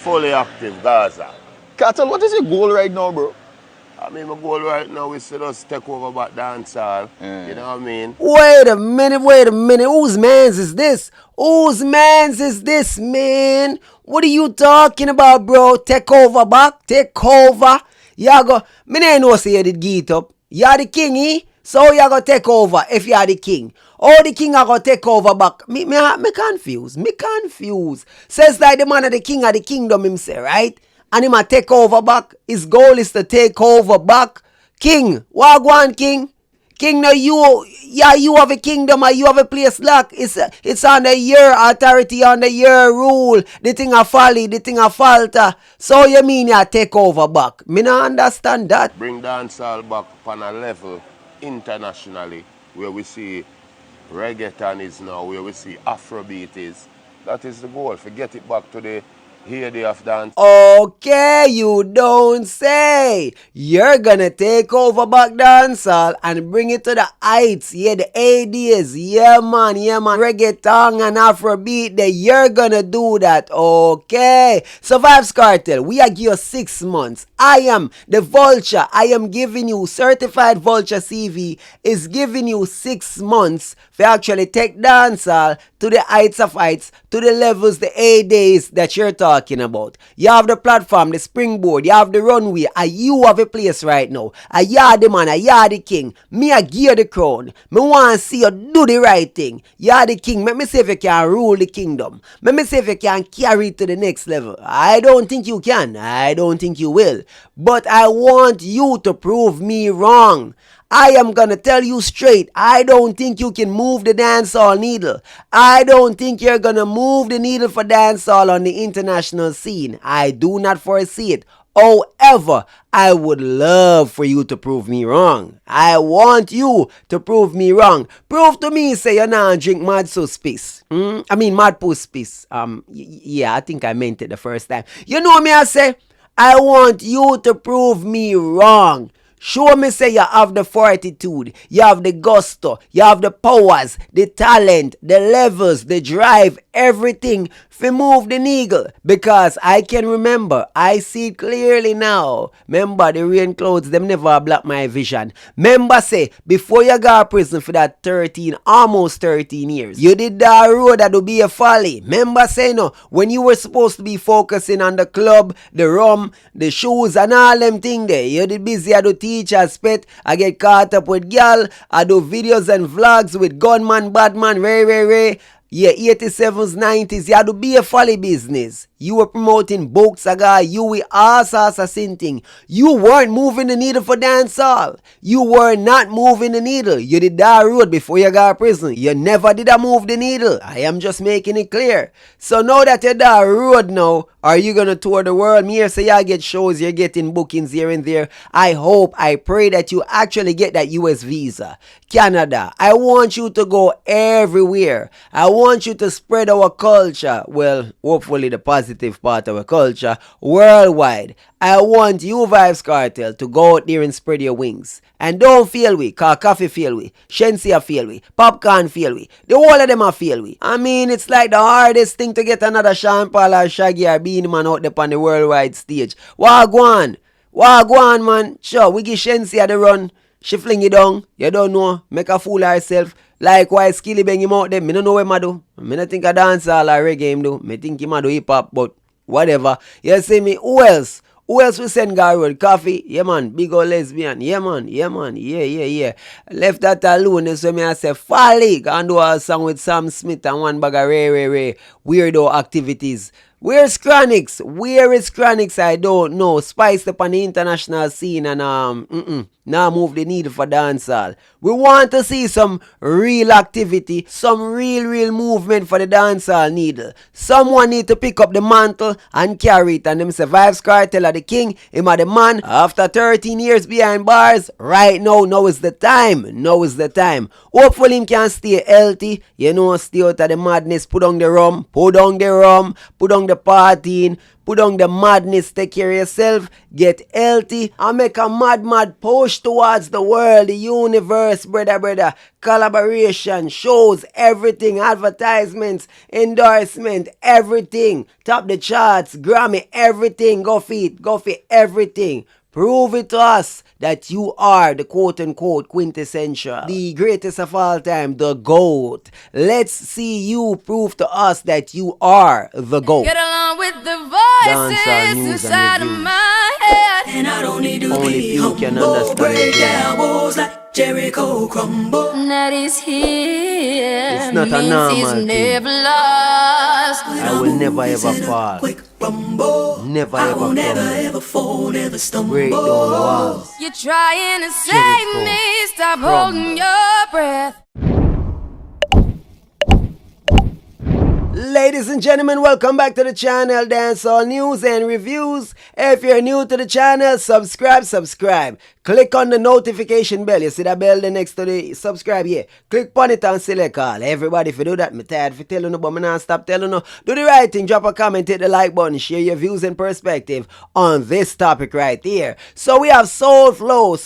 fully active Gaza. Cartel, what is your goal right now, bro? I mean, my goal right now is to just take over back dancehall. You know what I mean? Wait a minute. Whose man's is this? Whose man's is this, man? What are you talking about, bro? Take over back? Take over? Y'all go, me ain't know say you did get up. You're the king, eh? So you go take over if you are the king. Oh, the king are gonna take over back. Me confused. Says like the man of the king of the kingdom himself, right? And him a take over back. His goal is to take over back. King, wagwan king. King, now you have a kingdom or you have a place lock. It's under your authority, under your rule. The thing a folly, the thing a falter. So you mean you take over back? Me not understand that. Bring dancehall back on a level internationally where we see reggaeton is now, where we see Afrobeat is. That is the goal. Forget it back to the heyday of dance. Okay, you don't say. You're gonna take over back dancehall and bring it to the heights. Yeah, the 80s. Yeah, man. Reggaeton and Afrobeat. You're gonna do that. Okay. So VYBZ KARTEL, we are give you 6 months. I am the vulture. I am giving you certified vulture CV is giving you 6 months for actually take dancehall to the heights of heights, to the levels, the A-days that you're talking about. You have the platform, the springboard, you have the runway, and you have a place right now. And you are the man, and you are the king. Me I give you the crown. Me want to see you do the right thing. You are the king. Let me see if you can rule the kingdom. Let me see if you can carry it to the next level. I don't think you can. I don't think you will. But I want you to prove me wrong. I am gonna tell you straight, I don't think you can move the dancehall needle. I don't think you're gonna move the needle for dancehall on the international scene. I do not foresee it. However, I would love for you to prove me wrong. I want you to prove me wrong. Prove to me, say you not drink mad sauce piss. I mean mad puss piss. Yeah, I think I meant it the first time. You know me, I say, I want you to prove me wrong. Show me say you have the fortitude, you have the gusto, you have the powers, the talent, the levels, the drive, everything for move the needle. Because I can remember, I see it clearly now. Remember the rain clouds, them never block my vision. Remember say, before you go to prison for that almost 13 years, you did that road that would be a folly. Remember say no, when you were supposed to be focusing on the club, the rum, the shoes and all them thing there, you did busy at the teacher spit. I get caught up with girl. I do videos and vlogs with gunman, badman, Ray. Yeah, 87s, 90s, you had to be a folly business. You were promoting BOUT saga, you were assassin thing. You weren't moving the needle for dancehall. You were not moving the needle. You did that road before you got to prison. You never did move the needle. I am just making it clear. So now that you're that road now, are you going to tour the world? Me here say you get shows, you're getting bookings here and there. I hope, I pray that you actually get that US visa. Canada, I want you to go everywhere. I want you to spread our culture. Well, hopefully the positive part of our culture worldwide. I want you, VYBZ KARTEL, to go out there and spread your wings. And don't fail we, cause coffee fail we, Shensia fail we, popcorn fail we, the whole of them are fail we. I mean, it's like the hardest thing to get another Sean Paul or Shaggy or Beanie Man out there on the worldwide stage. Wagwan, man. Sure, we give Shensia the run. She fling it down, you don't know, make a fool of herself. Likewise, Skilly bang him out there, me don't know what him do. Me don't think a dancehall or reggae him do. Me think him do hip hop, but whatever. You see me, who else? Who else we send guy with coffee? Yeah man, big old lesbian. Yeah man. Yeah. Left that alone, so me I say, Folly, can do a song with Sam Smith and one bag of Ray. Weirdo activities. Where's Chronix? Where is Chronix? I don't know. Spiced up on the international scene and now move the needle for dancehall. We want to see some real activity, some real movement for the dancehall needle. Someone need to pick up the mantle and carry it. And them say VYBZ KARTEL are the king, him are the man. After 13 years behind bars, right now is the time. Hopefully him can stay healthy, stay out of the madness, put on the rum, put on the partying, Put on the madness, take care of yourself, get healthy, and make a mad push towards the world, the universe, brother. Collaboration, shows, everything, advertisements, endorsement, everything. Top the charts, Grammy, everything. Go for it, everything. Prove it to us that you are the quote-unquote quintessential, the greatest of all time, the GOAT. Let's see you prove to us that you are the GOAT. Get along with the voices inside of my head. And I don't need to Only be you can humble. understand Break it, yeah. down walls like Jericho crumble. That is here. It's not a means normal he's thing. never lost. I will never ever fall. Quick rumble. Never I ever will never crumble. ever fall, never stumble. Break down walls. You're trying to save Jericho me. Stop crumble. holding your breath. Ladies and gentlemen, welcome back to the channel, Dancehall News and Reviews. If you're new to the channel, subscribe. Click on the notification bell. You see that bell there next to the subscribe here. Click on it and select all. Everybody, if you do that, I'm tired for telling you, but I'm not stop telling you. Do the right thing, drop a comment, hit the like button, share your views and perspective on this topic right here. So we have SOFLO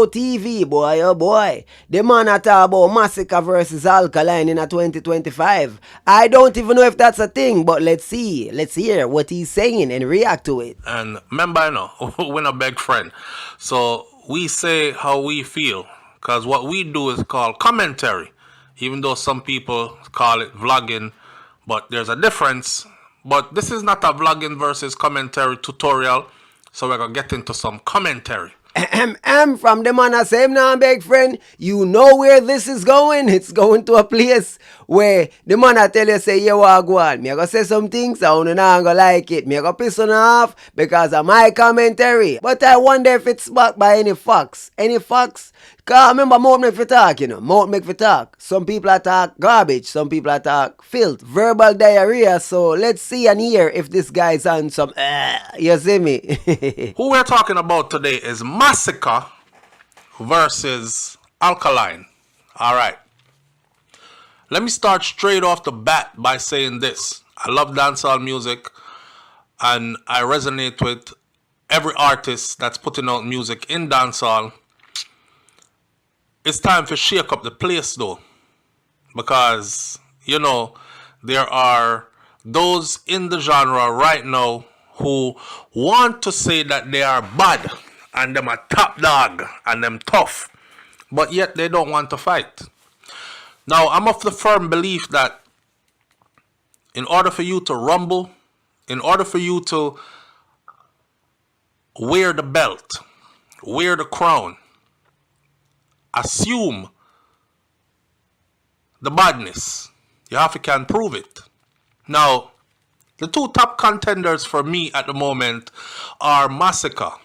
TV, boy, oh boy. The man I talk about Masicka versus Alkaline in a 2025. I don't even know if that's a thing, but let's see. Let's hear what he's saying and react to it. And remember, you know, we're not big friend. So we say how we feel. Because what we do is called commentary. Even though some people call it vlogging. But there's a difference. But this is not a vlogging versus commentary tutorial. So we're going to get into some commentary. From the man I say now, big friend, you know where this is going. It's going to a place where the man I tell you say, yeah, what go on. Me I go say some things, I don't know gonna like it. Me I go piss on off because of my commentary. But I wonder if it's backed by any facts. Any facts? Cause remember, mouth make for talk, you know. Mouth make for talk. Some people talk garbage. Some people talk filth. Verbal diarrhea. So let's see and hear if this guy's on some, you see me? Who we're talking about today is Masicka versus Alkaline. Alright. Let me start straight off the bat by saying this. I love dancehall music and I resonate with every artist that's putting out music in dancehall. It's time to shake up the place though. Because, you know, there are those in the genre right now who want to say that they are bad and them a top dog and them tough. But yet they don't want to fight. Now, I'm of the firm belief that in order for you to rumble, in order for you to wear the belt, wear the crown, assume the badness, you have to can prove it. Now, the two top contenders for me at the moment are Masicka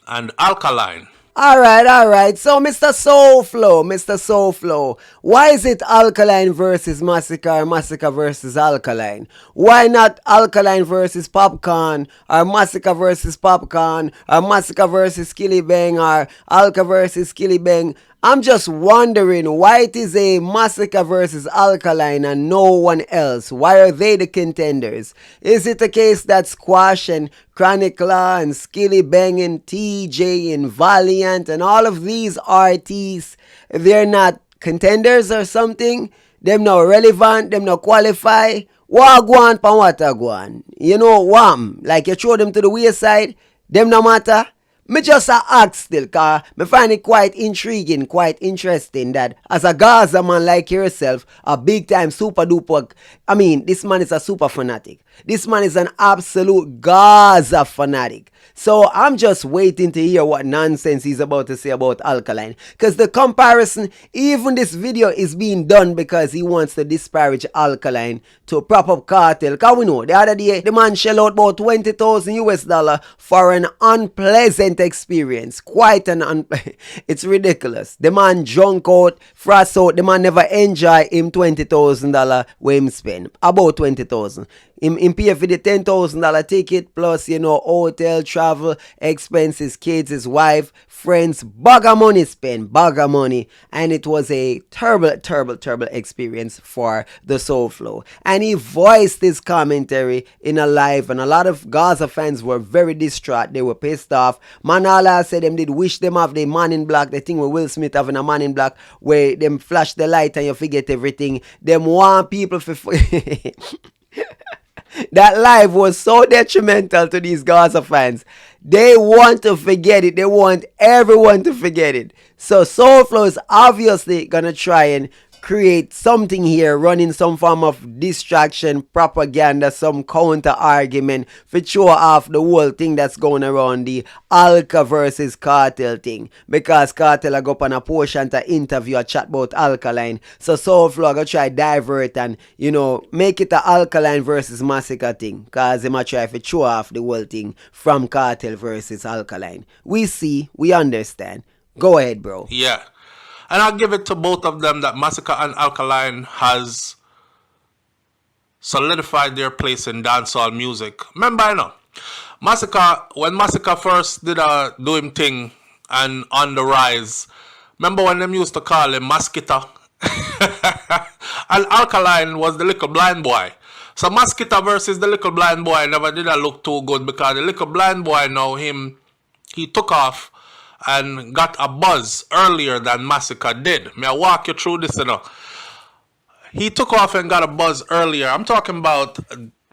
and Alkaline. Alright. So, Mr. SOFLO, why is it Alkaline versus Masicka or Masicka versus Alkaline? Why not Alkaline versus Popcorn or Masicka versus Popcorn or Masicka versus Skilly Bang or Alka versus Skilly Bang? I'm just wondering why it is a Masicka versus Alkaline and no one else. Why are they the contenders? Is it a case that Squash and Chronic Law and Skilly Bang and TJ and Valiant and all of these artists, they're not contenders or something? Them not relevant, them not qualify? Wagwan pan watagwan. You know, wham, like you throw them to the wayside, them no matter. Me just ask still, cause me find it quite intriguing, quite interesting that as a Gaza man like yourself, a big time super duper, I mean, this man is a super fanatic. This man is an absolute Gaza fanatic. So I'm just waiting to hear what nonsense he's about to say about Alkaline. Because the comparison, even this video is being done because he wants to disparage Alkaline to prop up Kartel. Because we know, the other day, the man shell out about $20,000 for an unpleasant experience. Quite an it's ridiculous. The man drunk out, frost out, the man never enjoy him $20,000 where him spend. About $20,000. Him him pay for the $10,000 ticket plus, you know, hotel, travel, expenses, kids, his wife, friends, bag of money spent, bag of money. And it was a terrible experience for the SOFLO. And he voiced his commentary in a live, and a lot of Gaza fans were very distraught. They were pissed off. Manala said them did wish them have the Man in Black, the thing with Will Smith having a Man in Black where them flash the light and you forget everything. Them want people for that live was so detrimental to these Gaza fans. They want to forget it. They want everyone to forget it. So SOFLO is obviously gonna try and create something here, running some form of distraction, propaganda, some counter argument for show off the whole thing that's going around the Alka versus Kartel thing. Because Kartel are go up on a portion to interview a chat about Alkaline. So SOFLO are gonna try divert and, you know, make it a Alkaline versus Masicka thing. Cause they might try to show off the whole thing from Kartel versus Alkaline. We see, we understand. Go ahead, bro. Yeah. And I'll give it to both of them that Masicka and Alkaline has solidified their place in dancehall music. Remember, I know, Masicka, when Masicka first did do him thing and on the rise, remember when them used to call him Masicka? And Alkaline was the little blind boy. So Masicka versus the little blind boy never did look too good because the little blind boy now, he took off and got a buzz earlier than Masicka did. May I walk you through this, you know? He took off and got a buzz earlier. I'm talking about,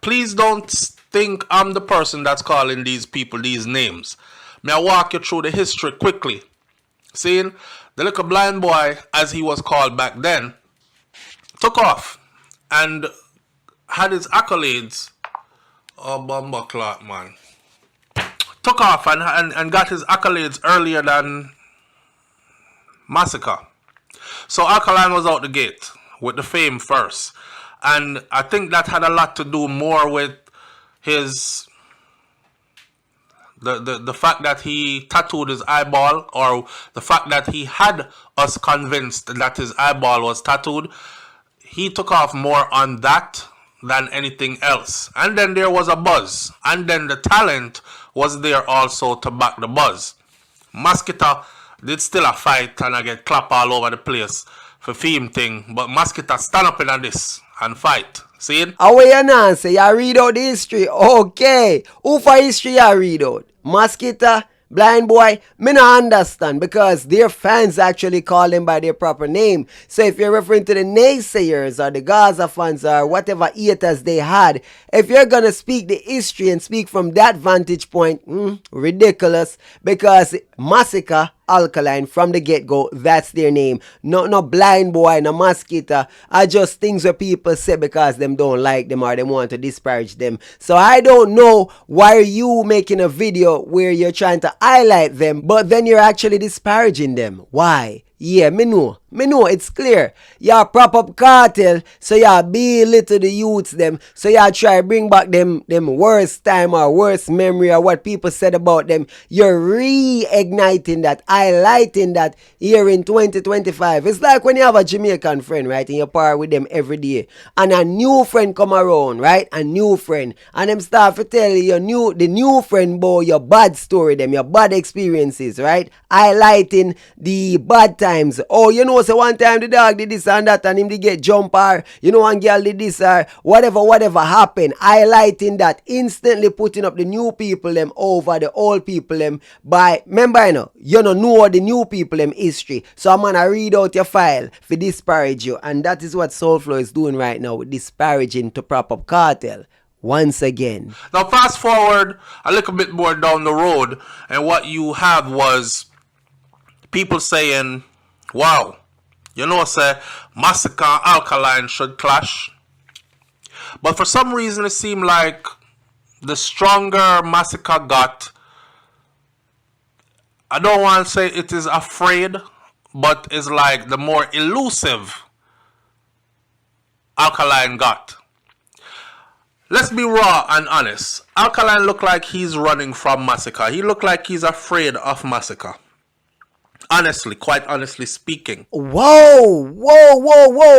please don't think I'm the person that's calling these people these names. May I walk you through the history quickly? Seeing the little blind boy, as he was called back then, took off and had his accolades. Oh, bumper clock, man. Took off and got his accolades earlier than Masicka. So Alkaline was out the gate with the fame first. And I think that had a lot to do more with his the fact that he tattooed his eyeball, or the fact that he had us convinced that his eyeball was tattooed. He took off more on that than anything else. And then there was a buzz. And then the talent was there also to back the buzz. Masicka did still a fight and I get clap all over the place for theme thing. But Masicka stand up in this and fight. See it? How you now say you read out the history? Okay. Who for history you read out? Masicka? Blind boy? Me not understand, because their fans actually call them by their proper name. So if you're referring to the naysayers or the Gaza fans or whatever haters they had, if you're gonna speak the history and speak from that vantage point, ridiculous, because Masicka, Alkaline, from the get-go, that's their name. No blind boy, no Masicka, are just things where people say because them don't like them or they want to disparage them. So I don't know why are you making a video where you're trying to highlight them, but then you're actually disparaging them. Why? Yeah, me know, it's clear. Y'all prop up Kartel, so y'all belittle the youths them, so y'all try bring back them worst time or worst memory or what people said about them. You're reigniting that, highlighting that here in 2025. It's like when you have a Jamaican friend, right, and you par with them every day, and a new friend come around, right, a new friend, and them start to tell you the new friend about your bad story, them, your bad experiences, right, highlighting the bad times. Oh, you know, so one time the dog did this and that and him did get jump, or you know, one girl did this, or whatever happened, highlighting that, instantly putting up the new people them over the old people them by, remember, you know the new people them history. So I'm gonna read out your file for disparage you, and that is what SOFLO is doing right now, with disparaging to prop up Kartel once again. Now fast forward a little bit more down the road, and what you have was people saying, wow, you know, say Masicka and Alkaline should clash. But for some reason it seemed like the stronger Masicka got, I don't want to say it is afraid, but it's like the more elusive Alkaline got. Let's be raw and honest. Alkaline looked like he's running from Masicka. He looked like he's afraid of Masicka. Honestly, quite honestly speaking. Whoa.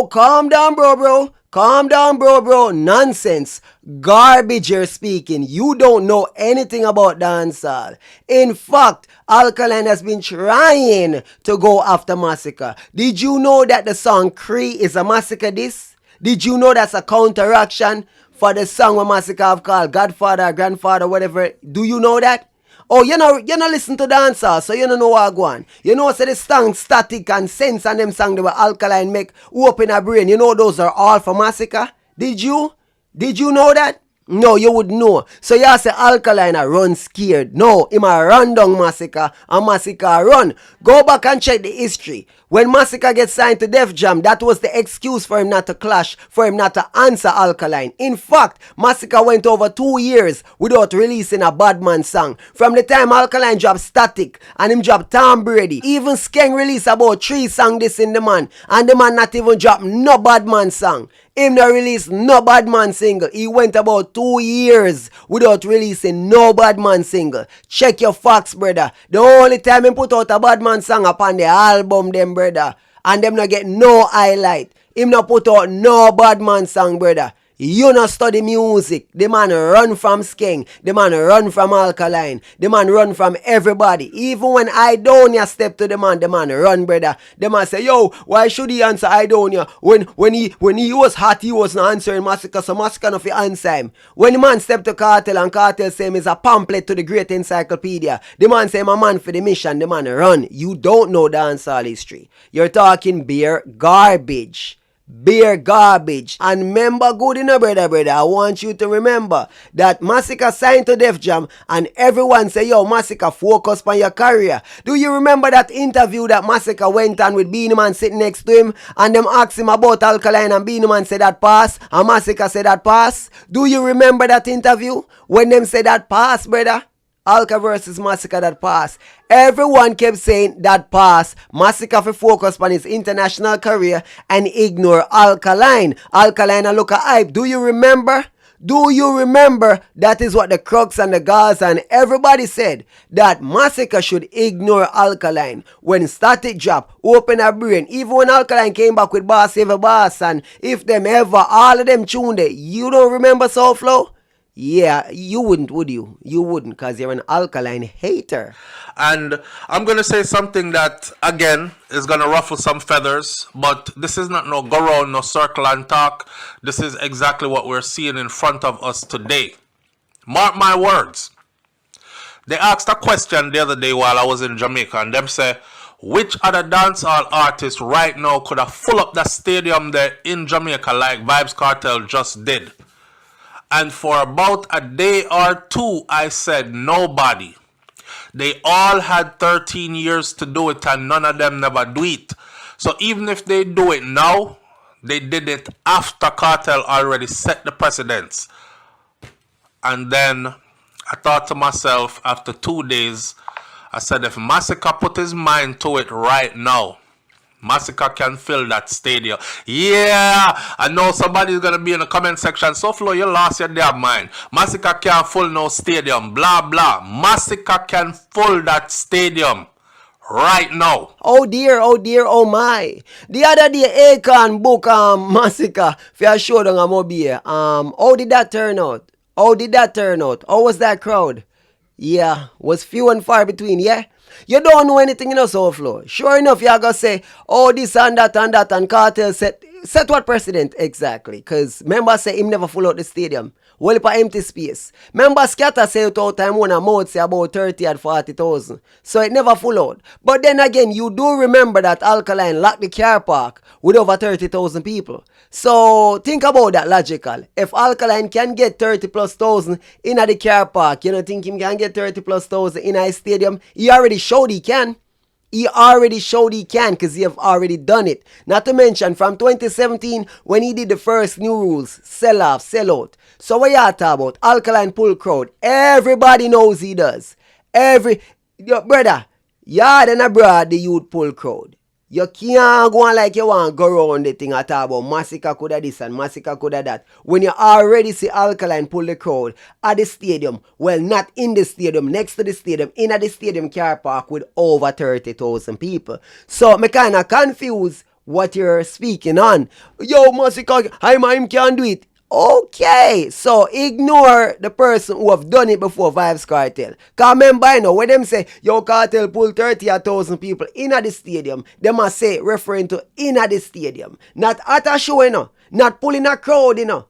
Calm down, bro. Calm down, bro. Nonsense. Garbage you're speaking. You don't know anything about dancehall. In fact, Alkaline has been trying to go after Masicka. Did you know that the song Cree is a Masicka diss? Did you know that's a counteraction for the song where Masicka have called Godfather, Grandfather, whatever? Do you know that? Oh, you know listen to dancehall, so you don't know what go on. You know, say the song Static and Sense and them song they were Alkaline make open a brain. You know those are all for Masicka? Did you? Did you know that? No, you would know. So you say Alkaline a run scared. No, him a run down Masicka and Masicka run. Go back and check the history. When Masicka gets signed to Def Jam, that was the excuse for him not to clash, for him not to answer Alkaline. In fact, Masicka went over 2 years without releasing a Badman song. From the time Alkaline dropped Static and him dropped Tom Brady, even Skeng released about 3 songs this in the man, and the man not even dropped no Badman song. Him not release no Badman single. He went about 2 years without releasing no Badman single. Check your facts, brother. The only time he put out a Badman song upon the album, them brother, and them not get no highlight. Him not put out no Badman song, brother. You not study music. The man run from Skeng. The man run from Alkaline. The man run from everybody. Even when Idonia step to the man run, brother. The man say, yo, why should he answer Idonia? When he was hot, he was not answering Masicka, so Masicka not fi answer him. When the man step to Kartel and Kartel say him is a pamphlet to the great encyclopedia, the man say, I'm a man for the mission. The man run. You don't know dancehall history. You're talking bare garbage. Bare garbage. And remember good brother, I want you to remember that Masicka signed to Def Jam and everyone say, yo, Masicka, focus on your career. Do you remember that interview that Masicka went on with Beenie Man sitting next to him and them asked him about Alkaline and Beenie Man said that pass and Masicka said that pass? Do you remember that interview when them said that pass, brother? Alka versus Masicka that pass. Everyone kept saying that pass. Masicka for focus on his international career and ignore Alkaline. Alkaline a look at hype. Do you remember? Do you remember? That is what the Crux and the Gaza and everybody said. That Masicka should ignore Alkaline. When Static drop, open a brain. Even when Alkaline came back with Boss Ever Boss and If Them Ever, all of them tuned it. You don't remember SOFLO? Yeah, you wouldn't, would you? You wouldn't, because you're an Alkaline hater. And I'm going to say something that, again, is going to ruffle some feathers. But this is not no go round, no circle and talk. This is exactly what we're seeing in front of us today. Mark my words. They asked a question the other day while I was in Jamaica. And them say, which other dancehall artist right now could have full up the stadium there in Jamaica like VYBZ KARTEL just did? And for about a day or two, I said nobody. They all had 13 years to do it and none of them never do it. So even if they do it now, they did it after Kartel already set the precedence. And then I thought to myself after 2 days, I said if Masicka put his mind to it right now, Masicka can fill that stadium. Yeah, I know somebody's going to be in the comment section. SOFLO, you lost your damn mind. Masicka can't fill no stadium. Blah, blah. Masicka can fill that stadium right now. Oh dear, oh my. The other day, Akon book Masicka for a show down Mobile. How did that turn out? How was that crowd? Yeah, was few and far between, yeah? You don't know anything in a SOFLO. Sure enough, you're going to say, oh, this and that, and Kartel set what precedent exactly? Because members say him never full out the stadium. Well, for empty space. Remember, Scatter say it all time when a mouth say about 30 and 40,000. So it never full out. But then again, you do remember that Alkaline locked the car park with over 30,000 people. So think about that logical. If Alkaline can get 30 plus thousand in the car park, you don't think him can get 30 plus thousand in a stadium? He already showed he can. He already showed he can because he have already done it. Not to mention from 2017 when he did the first new rules, sell off, sell out. So what y'all talk about? Alkaline pull crowd. Everybody knows he does. Yo, brother, y'all then abroad the youth pull crowd. You can't go on like you want to go around the thing at all about Masicka coulda this and Masicka coulda that. When you already see Alkaline pull the crowd at the stadium, well, not in the stadium, next to the stadium, in the stadium car park with over 30,000 people. So, me kind of confused what you're speaking on. Yo, Masicka, him can't do it. Okay, so ignore the person who have done it before VYBZ KARTEL. Cause remember, you know, when them say, yo, Cartel pull 30,000 people in at the stadium, they must say, referring to in at the stadium. Not at a show, you know. Not pulling a crowd, you know.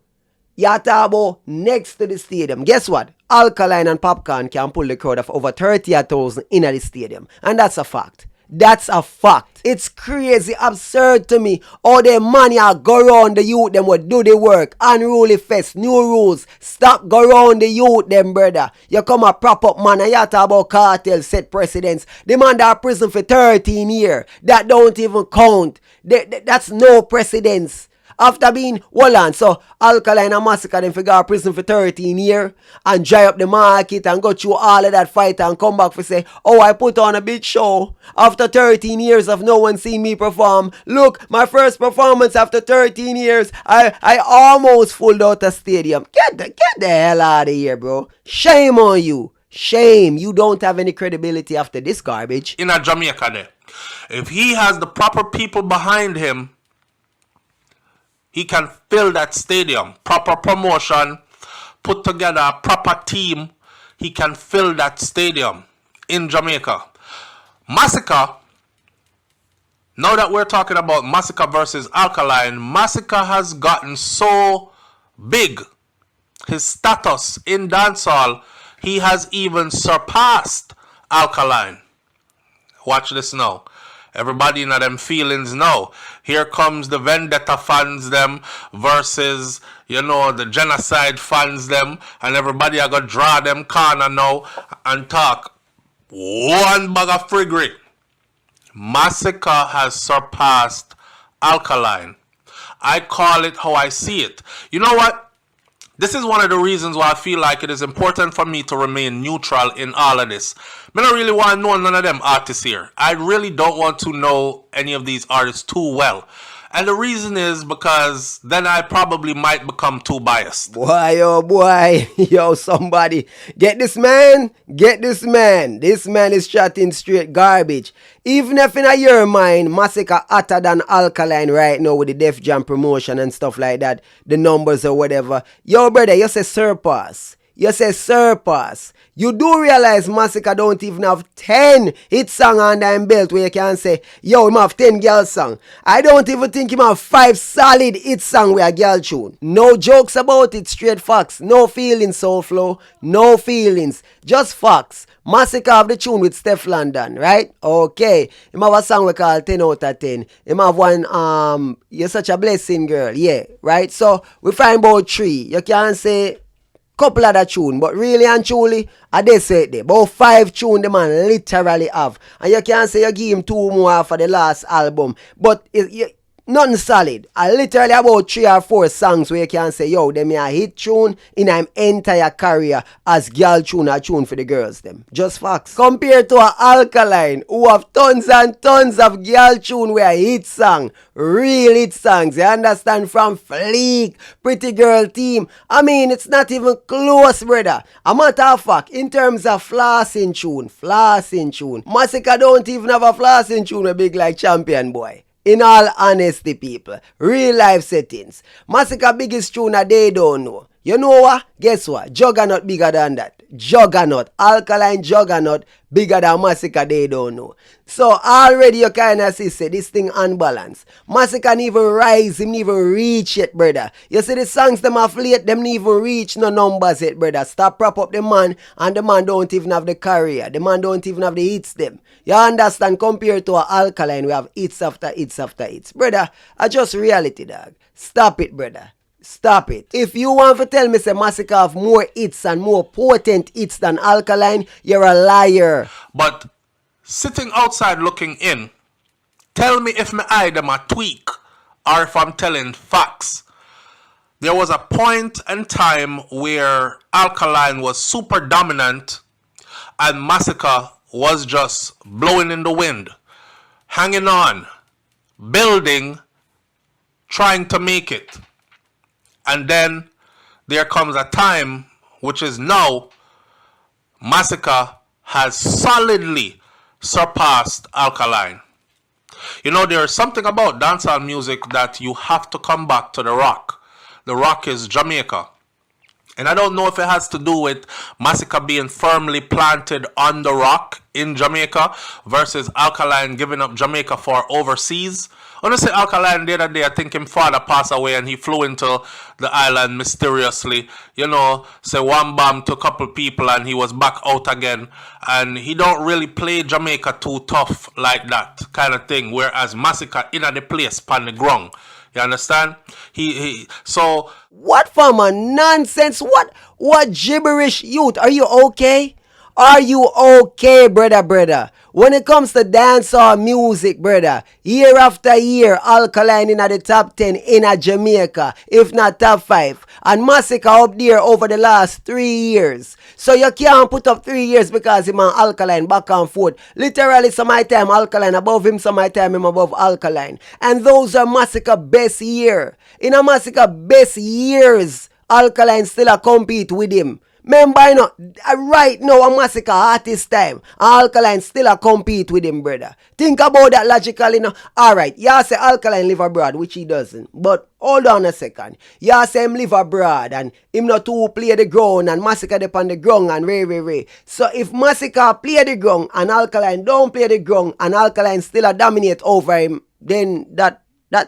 You talk about next to the stadium. Guess what? Alkaline and Popcorn can pull the crowd of over 30,000 in at the stadium. And that's a fact. That's a fact. It's crazy, absurd to me. All the money I go around the youth, them would do the work. Unruly fest, new rules. Stop go around the youth, them brother. You come a prop up man and you talk about cartel set precedents. The man that prison for 13 years. That don't even count. That's no precedence. After being, hold on, so Alkaline and Masicka them figure out prison for 13 years and dry up the market and go through all of that fight and come back for say, oh, I put on a big show. After 13 years of no one seeing me perform. Look, my first performance after 13 years, I almost pulled out a stadium. Get the hell out of here, bro. Shame on you. Shame. You don't have any credibility after this garbage. In a Jamaica there. If he has the proper people behind him, he can fill that stadium. Proper promotion, put together a proper team. He can fill that stadium in Jamaica. Masicka, now that we're talking about Masicka versus Alkaline, Masicka has gotten so big. His status in dancehall, he has even surpassed Alkaline. Watch this now. Everybody in them feelings now. Here comes the vendetta fans them versus, you know, the genocide fans them. And everybody are going to draw them corner now and talk. One bag of friggery. Masicka has surpassed Alkaline. I call it how I see it. You know what? This is one of the reasons why I feel like it is important for me to remain neutral in all of this. I don't really want to know none of them artists here. I really don't want to know any of these artists too well. And the reason is because then I probably might become too biased. Boy, oh boy, yo, somebody, get this man, get this man. This man is chatting straight garbage. Even if in your mind, Masicka hotter than Alkaline right now with the Def Jam promotion and stuff like that, the numbers or whatever. Yo, brother, you say SURPASS. You say SURPASS. You do realize Masicka don't even have 10 hit song under him belt where you can say, yo, him have 10 girl song. I don't even think him have 5 solid hit song with a girl tune. No jokes about it, straight facts. No feelings, SOFLO. No feelings. Just facts. Masicka have the tune with Steph London, right? Okay. Him have a song we call 10 out of 10. Him have one, You're Such a Blessing Girl. Yeah, right? So, we find about 3. You can say couple of the tune, but really and truly, I did say it there. About 5 tune the man literally have. And you can't say you give him 2 more for the last album. But nothing solid. I literally about 3 or 4 songs where you can say, yo, them a hit tune in an entire career as girl tune or tune for the girls them. Just facts. Compared to a Alkaline who have tons and tons of girl tune where a hit song. Real hit songs. You understand? From Fleek, Pretty Girl Team. I mean, it's not even close, brother. A matter of fact, in terms of flossing tune. Masicka don't even have a flossing tune a big like Champion Boy. In all honesty, people, real life settings, Masicka biggest tune that they don't know. You know what? Guess what? Juggernaut bigger than that. Juggernaut. Alkaline Juggernaut bigger than Masicka, they don't know. So already you kind of see this thing unbalanced. Masicka even rise, him even reach yet, brother. You see the songs them have late, them even reach no numbers yet, brother. Stop prop up the man, and the man don't even have the career. The man don't even have the hits them. You understand? Compared to a Alkaline, we have hits after hits after hits. Brother, I just reality, dog. Stop it, brother. Stop it. If you want to tell me say Masicka have more hits and more potent hits than Alkaline, you're a liar. But sitting outside looking in, tell me if my eye them a tweak or if I'm telling facts. There was a point in time where Alkaline was super dominant and Masicka was just blowing in the wind, hanging on, building, trying to make it. And then there comes a time, which is now, Masicka has solidly surpassed Alkaline. You know, there's something about dancehall music that you have to come back to the rock. The rock is Jamaica. And I don't know if it has to do with Masicka being firmly planted on the rock in Jamaica versus Alkaline giving up Jamaica for overseas. When I say Alkaline the other day, I think his father passed away and he flew into the island mysteriously. You know, say one bomb to a couple people and he was back out again. And he don't really play Jamaica too tough like that kind of thing. Whereas Masicka in the place, pan the ground. You understand? So what form of nonsense? What gibberish, youth? Are you okay? Are you okay, brother? When it comes to dancehall music, brother, year after year, Alkaline in the top 10 in Jamaica, if not top 5. And Masicka up there over the last 3 years. So you can't put up 3 years because him and Alkaline back and forth. Literally, some my time Alkaline above him, some my time him above Alkaline. And those are Masicka best year. In a Masicka best years, Alkaline still a compete with him. Remember, you know, right now, a Masicka artist time, Alkaline still a compete with him, brother. Think about that logically, you know. Alright, y'all say Alkaline live abroad, which he doesn't. But hold on a second. Y'all say him live abroad and him not too play the ground and Masicka dip on the ground and ray. So if Masicka play the ground and Alkaline don't play the ground and Alkaline still a dominate over him, then that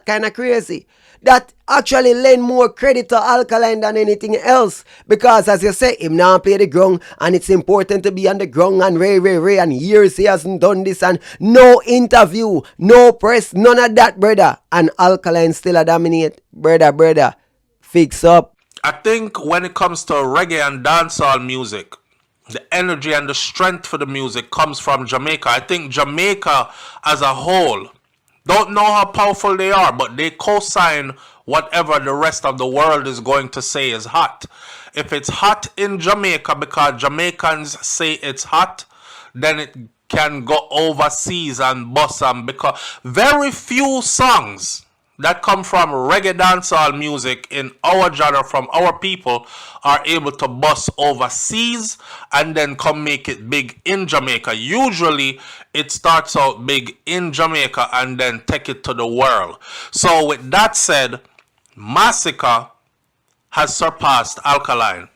kind of crazy. That actually lend more credit to Alkaline than anything else. Because as you say, him now play the ground and it's important to be on the ground and ray and years he hasn't done this and no interview, no press, none of that, brother. And Alkaline still a dominate. Brother, fix up. I think when it comes to reggae and dancehall music, the energy and the strength for the music comes from Jamaica. I think Jamaica as a whole don't know how powerful they are, but they co-sign whatever the rest of the world is going to say is hot. If it's hot in Jamaica because Jamaicans say it's hot, then it can go overseas and bust them, because very few songs that come from reggae dancehall music in our genre from our people are able to bust overseas and then come make it big in Jamaica. Usually it starts out big in Jamaica and then take it to the world. So with that said, Masicka has surpassed Alkaline.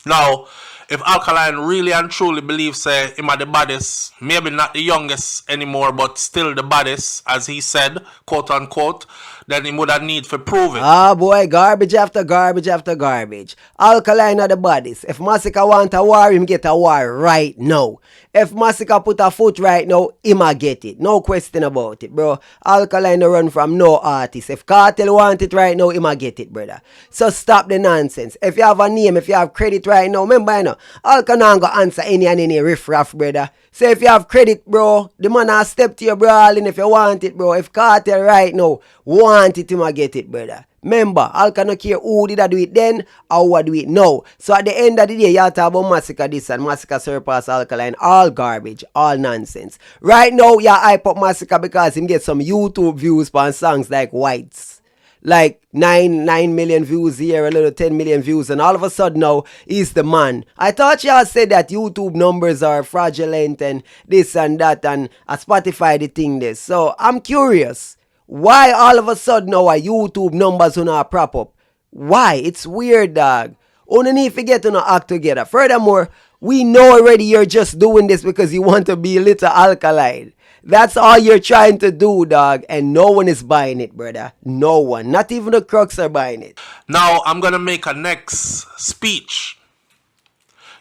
Now, if Alkaline really and truly believes him are the baddest, maybe not the youngest anymore, but still the baddest, as he said, quote unquote, then he would have need for prove it. Ah boy, garbage after garbage after garbage. Alkaline are the baddest. If Masicka want a war, him get a war right now. If Masicka put a foot right now, him a get it. No question about it, bro. Alkaline no run from no artist. If Kartel want it right now, him a get it, brother. So stop the nonsense. If you have a name, if you have credit right now, remember, you know, Alkaline go answer any riff-raff, brother. So if you have credit, bro, the man a step to your brawling if you want it, bro. If Kartel right now want it, him a get it, brother. Remember, Alka no care who did I do it then or who do it now. So at the end of the day, y'all talk about Masicka this and Masicka surpass Alkaline. All garbage, all nonsense. Right now, y'all hype up Masicka because him get some YouTube views on songs like Whites. Like 9 million views here, a little 10 million views, and all of a sudden now he's the man. I thought y'all said that YouTube numbers are fraudulent and this and that, and Spotify the thing this. So I'm curious. Why all of a sudden now our YouTube numbers are not prop up? Why? It's weird, dog. Only need to get to act together. Furthermore, we know already you're just doing this because you want to be a little Alkaline. That's all you're trying to do, dog. And no one is buying it, brother. No one. Not even the crooks are buying it. Now, I'm going to make a next speech.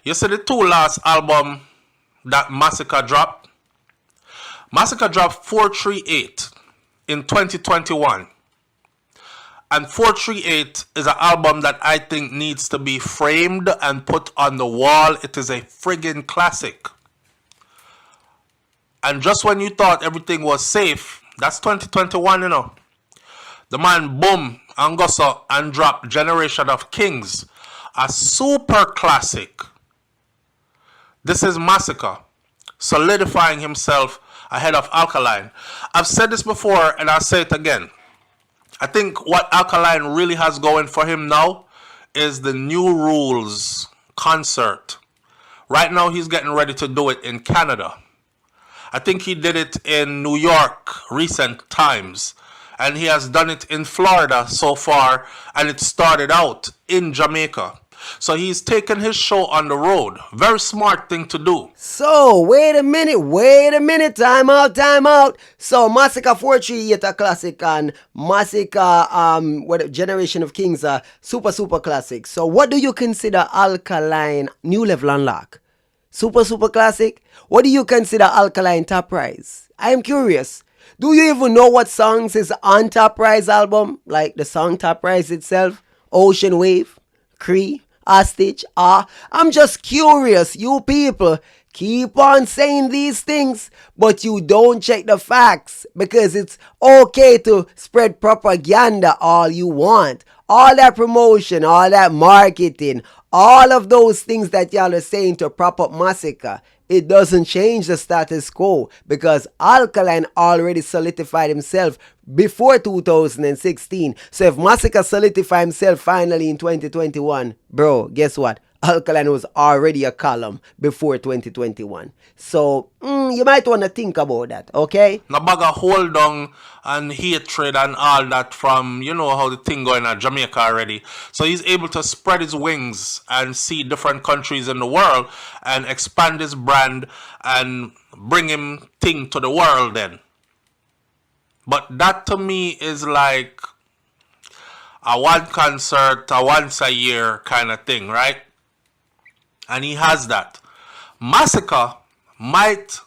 You see the two last album that Masicka dropped? Masicka dropped 438 in 2021. And 438 is an album that I think needs to be framed and put on the wall. It is a friggin' classic. And just when you thought everything was safe, that's 2021, you know. The man boom and gosso and drop Generation of Kings, a super classic. This is Masicka. solidifying himself ahead of Alkaline. I've said this before and I'll say it again. I think what Alkaline really has going for him now is the New Rules concert. Right now he's getting ready to do it in Canada. I think he did it in New York recent times. And he has done it in Florida so far. And it started out in Jamaica. So he's taken his show on the road. Very smart thing to do. So, wait a minute. Time out. So, Masicka 438 a classic and Masicka, Generation of Kings are super classic. So, what do you consider Alkaline New Level Unlock? Super classic? What do you consider Alkaline Top Rise? I am curious. Do you even know what songs is on Top Rise album? Like the song Top Rise itself? Ocean Wave? Cree? Hostage? I'm just curious. You people keep on saying these things, but you don't check the facts because it's okay to spread propaganda all you want. All that promotion, all that marketing, all of those things that y'all are saying to prop up Masicka, it doesn't change the status quo because Alkaline already solidified himself before 2016. So if Masicka solidified himself finally in 2021, bro, guess what? Alkaline was already a column before 2021. So you might want to think about that, okay? No bag of hold on and hatred and all that from, you know how the thing going at Jamaica already. So he's able to spread his wings and see different countries in the world and expand his brand and bring him thing to the world then. But that to me is like a one concert, a once a year kind of thing, right? And he has that. Masicka might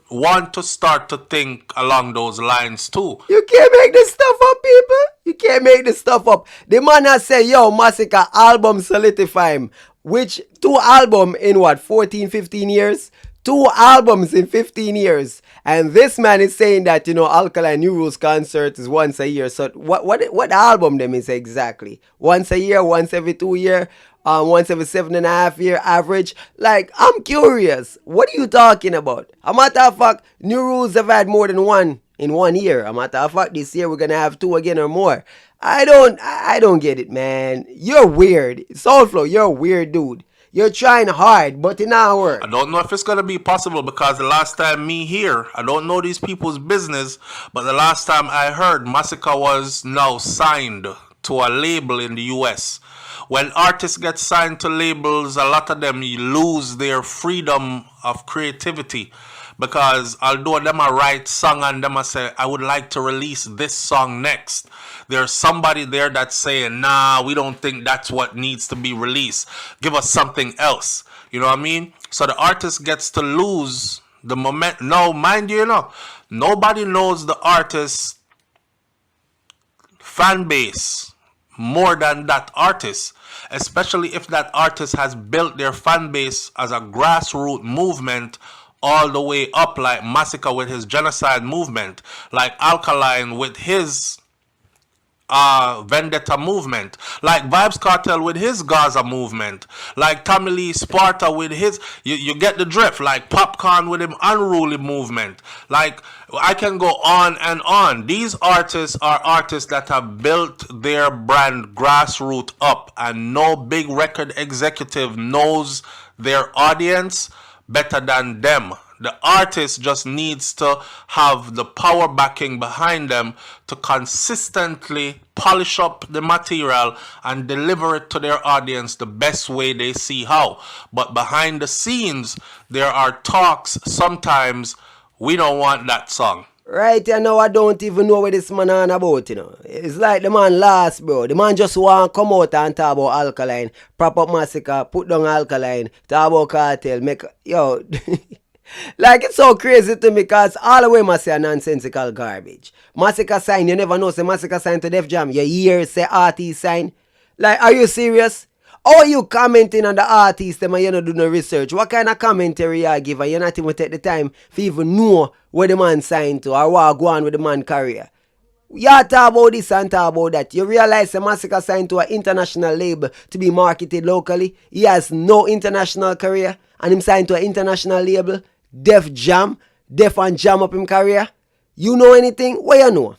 want to think along those lines too. You can't make this stuff up, people. You can't make this stuff up. The man has said, yo, Masicka album solidify him. Which 2 albums in what, 14, 15 years? 2 albums in 15 years. And this man is saying that, you know, Alkaline New Rules concert is once a year. So what album them is exactly? Once a year, once every 2 year? Once every 7.5 year average. Like, I'm curious. What are you talking about? A matter of fact, New Rules have had more than 1 in 1 year. A matter of fact, this year we're gonna have 2 again or more. I don't get it, man. You're weird. SOFLO, you're a weird dude. You're trying hard, but it not work. I don't know if it's gonna be possible because the last time me here, I don't know these people's business, but the last time I heard, Masicka was now signed to a label in the US. When artists get signed to labels, a lot of them lose their freedom of creativity because although them a write song and them a say, I would like to release this song next, there's somebody there that's saying, nah, we don't think that's what needs to be released. Give us something else. You know what I mean? So the artist gets to lose the moment. No, mind you, nobody knows the artist's fan base more than that artist, especially if that artist has built their fan base as a grassroots movement all the way up, like Masicka with his genocide movement, like Alkaline with his Vendetta movement, like VYBZ KARTEL with his Gaza movement, like Tommy Lee Sparta with his, you get the drift, like Popcorn with him Unruly movement. Like, I can go on and on. These artists are artists that have built their brand grassroots up, and no big record executive knows their audience better than them. The artist just needs to have the power backing behind them to consistently polish up the material and deliver it to their audience the best way they see how. But behind the scenes, there are talks sometimes, we don't want that song. Right, you know, I don't even know what this man on about, you know. It's like the man lost, bro. The man just want to come out and talk about Alkaline, prop up Masicka, put down Alkaline, talk about Cartel, make, yo... Like, it's so crazy to me because all the way must say nonsensical garbage. Masicka sign, you never know, say Masicka sign to Def Jam. You hear say artist sign. Like, are you serious? How are you commenting on the artist them and you don't do no research? What kind of commentary you give and you not even take the time to even know where the man signed to or what go on with the man career? You talk about this and talk about that. You realize the Masicka signed to an international label to be marketed locally. He has no international career and him signed to an international label. Def and jam up him career. You know anything? What you know?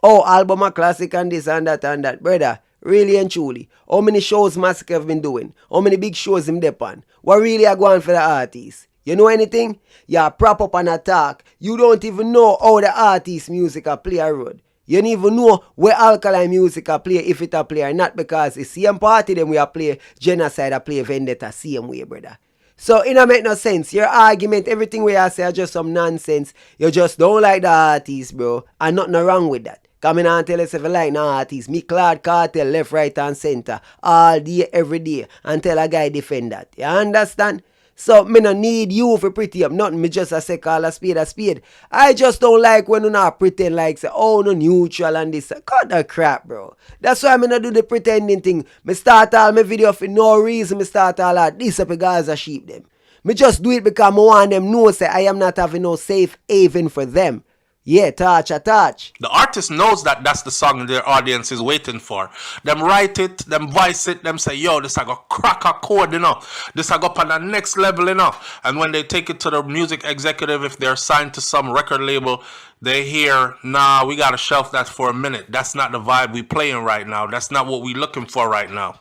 Oh, album a classic and this and that, brother. Really and truly. How many shows Masicka have been doing? How many big shows him dep on? What really are going for the artists? You know anything? You prop up and attack. You don't even know how the artist music a play a road. You don't even know where Alkaline music a play, if it a play or not, because the same party them we a play genocide, a play vendetta, same way, brother. So it don't make no sense. Your argument, everything we say are just some nonsense. You just don't like the artist, bro. And nothing wrong with that. Come in and tell us if you like no artist. Me Claude Cartel left, right and center. All day, every day. And tell a guy defend that. You understand? So me no need you for pretty up nothing. Me just a say call a spade a spade. I just don't like when you not pretend like say, oh no neutral and this. Cut the crap, bro. That's why me not do the pretending thing. Me start all my video for no reason. Me start all that this up guys a sheep them. Me just do it because I want them know say I am not having no safe haven for them. Yeah, touch. The artist knows that that's the song their audience is waiting for. Them write it, them voice it, them say, yo, this I got crack a code, you know. This I got on the next level, you know. And when they take it to the music executive, if they're signed to some record label, they hear, nah, we got to shelf that for a minute. That's not the vibe we playing right now. That's not what we looking for right now.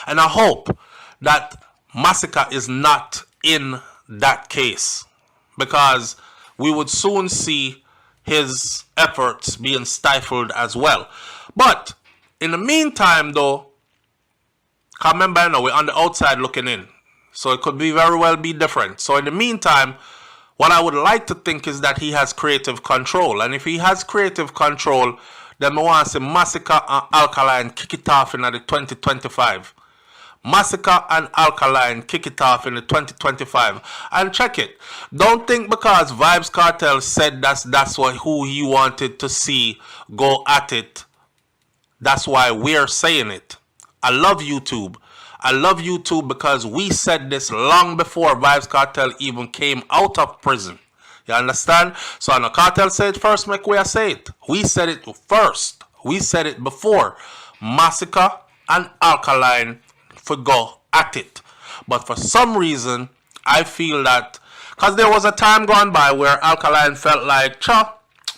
And I hope that Masicka is not in that case, because we would soon see his efforts being stifled as well. But in the meantime, though, remember, you know, we're on the outside looking in, so it could be very well be different. So in the meantime, what I would like to think is that he has creative control, and if he has creative control, then I want to see Masicka and Alkaline kick it off in the 2025. Masicka and Alkaline kick it off in the 2025. And check it. Don't think because VYBZ KARTEL said that's what who he wanted to see go at it. That's why we're saying it. I love YouTube. I love YouTube because we said this long before VYBZ KARTEL even came out of prison. You understand? So on the cartel said first, make we say it. We said it first. We said it before. Masicka and Alkaline for go at it. But for some reason, I feel that, because there was a time gone by where Alkaline felt like,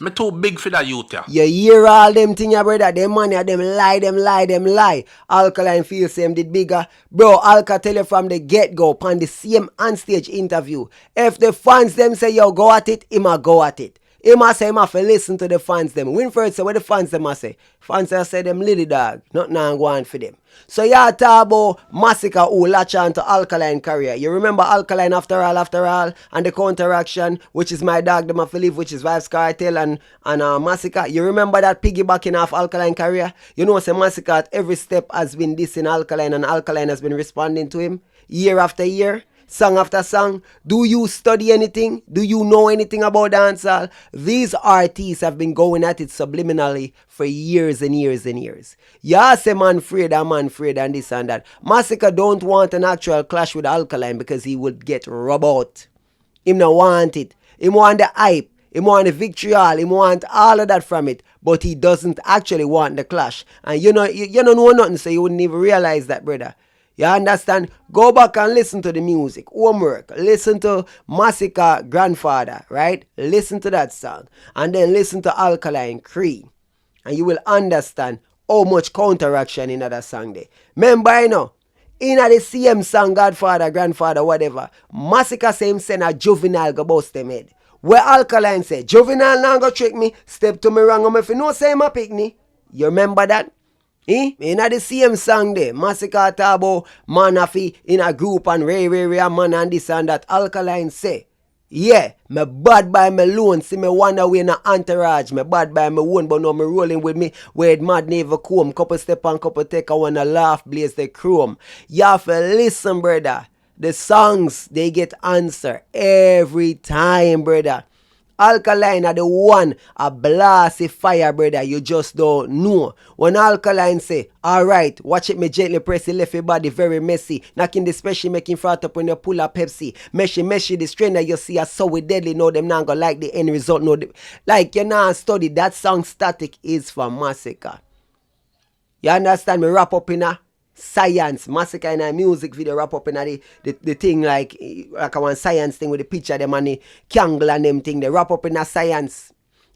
me too big for that youth. You hear all them thing, brother, them money, them lie. Alkaline feels same did bigger. Bro, Alka tell you from the get-go, upon the same on-stage interview, if the fans them say, yo, go at it, he must go at it. He must say, he must listen to the fans them. Winfred say, what the fans them must say? Fans say them little dog, nothing go on for them. So you talk about Masicka who latch on to Alkaline career. You remember Alkaline after all, and the counteraction, which is my dog, them have to live, which is VYBZ KARTEL and Masicka. You remember that piggybacking off Alkaline career? You know, say Masicka at every step has been dissing Alkaline, and Alkaline has been responding to him year after year. Song after song. Do you study anything? Do you know anything about dancehall? These artists have been going at it subliminally for years and years and years. Yeah, say man afraid and this and that. Masicka don't want an actual clash with Alkaline because he would get rubbed out. Him not want it. He want the hype. He want the vitriol. He want all of that from it. But he doesn't actually want the clash. And you don't know nothing, so you wouldn't even realize that, brother. You understand? Go back and listen to the music. Homework. Listen to Masicka Grandfather, right? Listen to that song. And then listen to Alkaline Cree. And you will understand how much counteraction in that song there. Remember, you know, in the same song, Godfather, Grandfather, whatever, Masicka same send a juvenile go bust them head. Where Alkaline say, juvenile now go trick me, step to me wrong, if you know say my pick me. You remember that? In the same song there, Masicka talk about man afi in a group and ray man and this and that. Alkaline say, yeah, me bad by me alone, see me wander away in a entourage, me bad by me own, but now me rolling with me, where it mad never come, couple step and couple take, I wanna laugh, blaze the chrome. You have to listen, brother. The songs, they get answer every time, brother. Alkaline are the one a blast a fire, brother. You just don't know. When Alkaline say, alright, watch it me gently press the left body very messy. Knocking the special making frat up when you pull up Pepsi. Meshy the strain that you see are so deadly. No, them not gonna like the end result. No, like you not study that song Static is for Masicka. You understand me? Wrap up in a science. Masicka in a music video wrap up in the thing like a one science thing with the picture them and the candle and them thing. They wrap up in a science.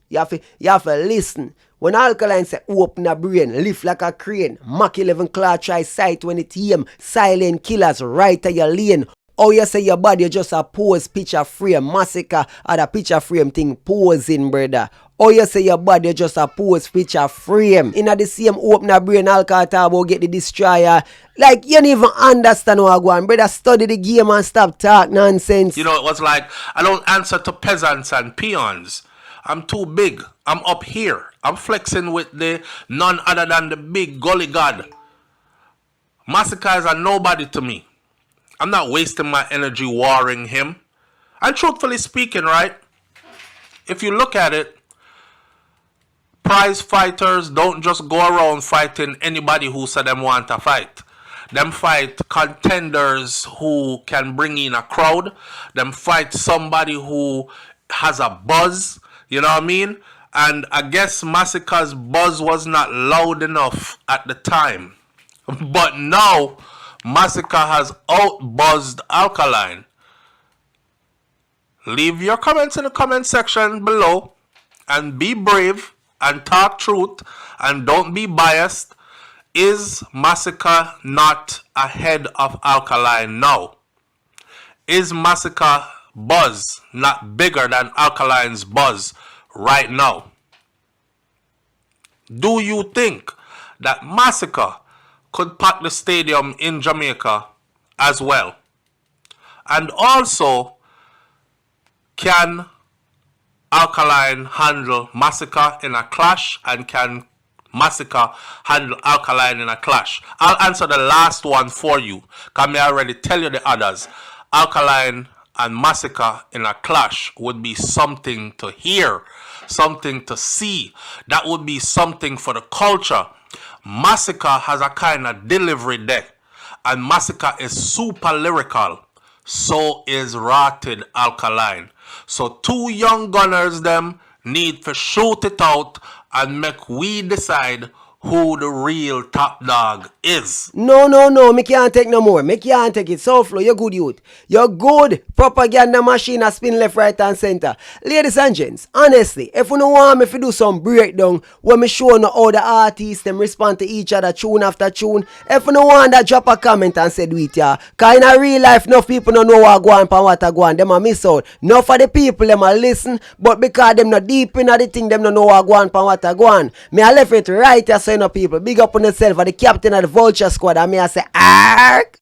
You have to listen. When Alkaline say open a brain, lift like a crane, Mach 11 claw try sight when it aim, silent killers right at your lane. Oh, you say your body just a pose picture frame. Masicka had a picture frame thing posing, brother. Oh, you say your body just a pose picture frame. In the same open a brain, Alkaline talk about get the destroyer. Like, you don't even understand what I go on. Brother, study the game and stop talk nonsense. You know, it was like, I don't answer to peasants and peons. I'm too big. I'm up here. I'm flexing with the none other than the big gully god. Masicka is a nobody to me. I'm not wasting my energy warring him. And truthfully speaking, right? If you look at it, prize fighters don't just go around fighting anybody who said them want to fight. Them fight contenders who can bring in a crowd. Them fight somebody who has a buzz. You know what I mean? And I guess Masicka's buzz was not loud enough at the time. But now, Masicka has out-buzzed Alkaline. Leave your comments in the comment section below. And be brave and talk truth. And don't be biased. Is Masicka not ahead of Alkaline now? Is Masicka buzz not bigger than Alkaline's buzz right now? Do you think that Masicka could pack the stadium in Jamaica as well? And also, can Alkaline handle Masicka in a clash? And can Masicka handle Alkaline in a clash? I'll answer the last one for you. Can I already tell you the others? Alkaline and Masicka in a clash would be something to hear, something to see. That would be something for the culture. Masicka has a kind of delivery there, and Masicka is super lyrical. So is rotted Alkaline. So two young gunners them need to shoot it out and make we decide who the real top dog is. No, me can't take no more. Me can't take it. SOFLO, you're good youth. You're good. Propaganda machine a spin left, right and center. Ladies and gents, honestly, if you don't want me to do some breakdown when me show no how the artists them respond to each other tune after tune, if you don't want that, drop a comment and say do it, yeah. Cause in a real life, enough people don't know what go on and what go on. Them a miss out. Enough for the people, them a listen, but because them not deep in the thing, them don't know what go on and what go on. Me I left it right here, so you know people. Big up on yourself, for the captain of the Vulture Squad, and me I say, ark.